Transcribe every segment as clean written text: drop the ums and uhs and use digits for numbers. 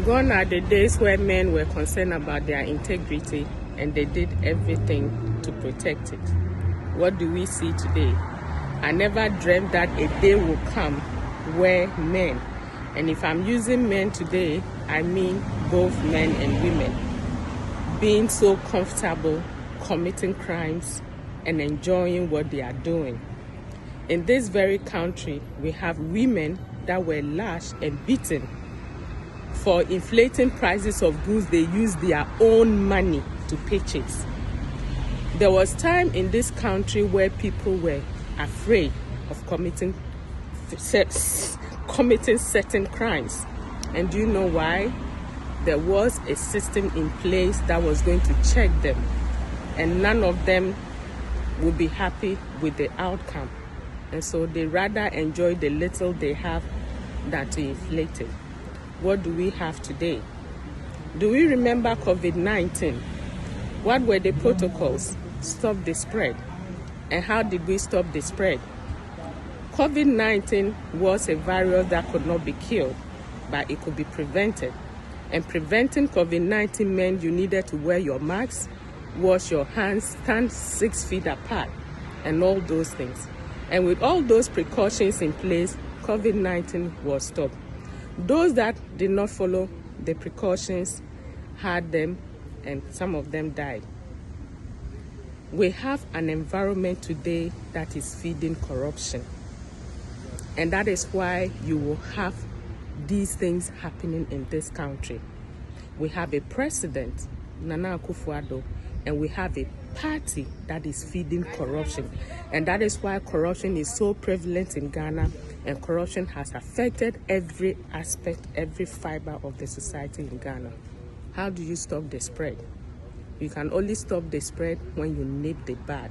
Gone are the days where men were concerned about their integrity and they did everything to protect it. What do we see today? I never dreamt that a day will come where men, and if I'm using men today, I mean both men and women, being so comfortable committing crimes and enjoying what they are doing. In this very country, we have women that were lashed and beaten for inflating prices of goods they use their own money to purchase. There was time in this country where people were afraid of committing certain crimes. And do you know why? There was a system in place that was going to check them, and none of them would be happy with the outcome. And so they rather enjoy the little they have than to inflate it. What do we have today? Do we remember COVID-19? What were the protocols? Stop the spread. And how did we stop the spread? COVID-19 was a virus that could not be killed, but it could be prevented. And preventing COVID-19 meant you needed to wear your mask, wash your hands, stand 6 feet apart, and all those things. And with all those precautions in place, COVID-19 was stopped. Those that did not follow the precautions had them, and some of them died. We have an environment today that is feeding corruption. And that is why you will have these things happening in this country. We have a president, Nana Akufo-Addo, and we have a party that is feeding corruption. And that is why corruption is so prevalent in Ghana, and corruption has affected every aspect, every fiber of the society in Ghana. How do you stop the spread? You can only stop the spread when you nip the bud.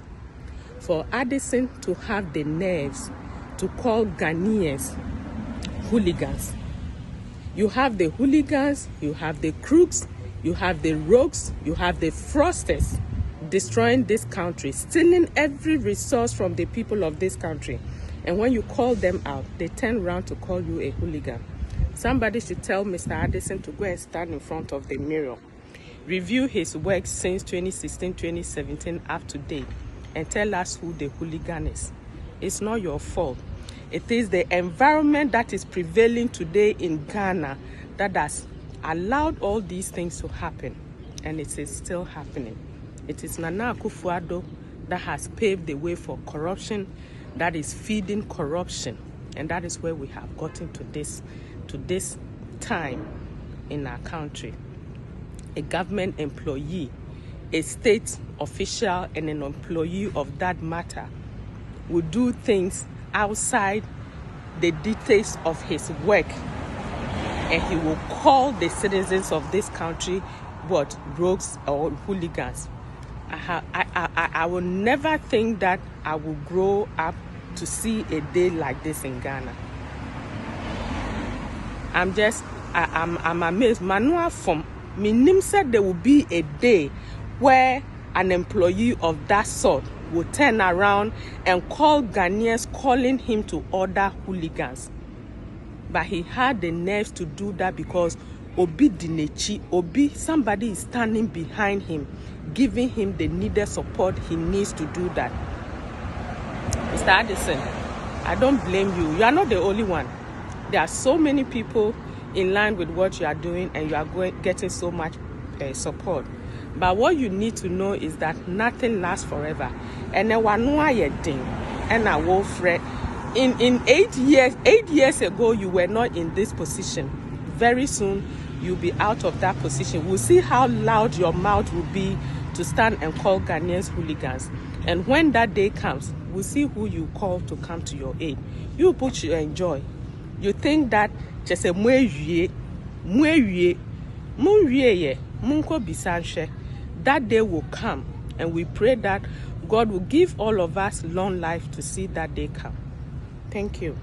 For Addison to have the nerves to call Ghanaians hooligans. You have the hooligans, you have the crooks, you have the rogues, you have the fraudsters destroying this country, stealing every resource from the people of this country. And when you call them out, they turn around to call you a hooligan. Somebody should tell Mr. Addison to go and stand in front of the mirror, review his work since 2016, 2017 up to date, and tell us who the hooligan is. It's not your fault. It is the environment that is prevailing today in Ghana that has allowed all these things to happen, and it is still happening. It is Nana Akufo-Addo that has paved the way for corruption, that is feeding corruption, and that is where we have gotten to this time in our country. A government employee, a state official, and an employee of that matter will do things outside the details of his work, and he will call the citizens of this country what, rogues or hooligans. I will never think that I will grow up to see a day like this in Ghana. I'm amazed. Manuel from Minim said there will be a day where an employee of that sort will turn around and call Ghanaians, calling him to order hooligans. But he had the nerves to do that because somebody is standing behind him, giving him the needed support he needs to do that. Mr. Addison, I don't blame you. You are not the only one. There are so many people in line with what you are doing, and you are getting so much support. But what you need to know is that nothing lasts forever. And I will fret. In 8 years ago, you were not in this position. Very soon, you'll be out of that position. We'll see how loud your mouth will be to stand and call Ghanaians hooligans. And when that day comes, we'll see who you call to come to your aid. You put your enjoy. You think that just a that day will come, and we pray that God will give all of us long life to see that day come. Thank you.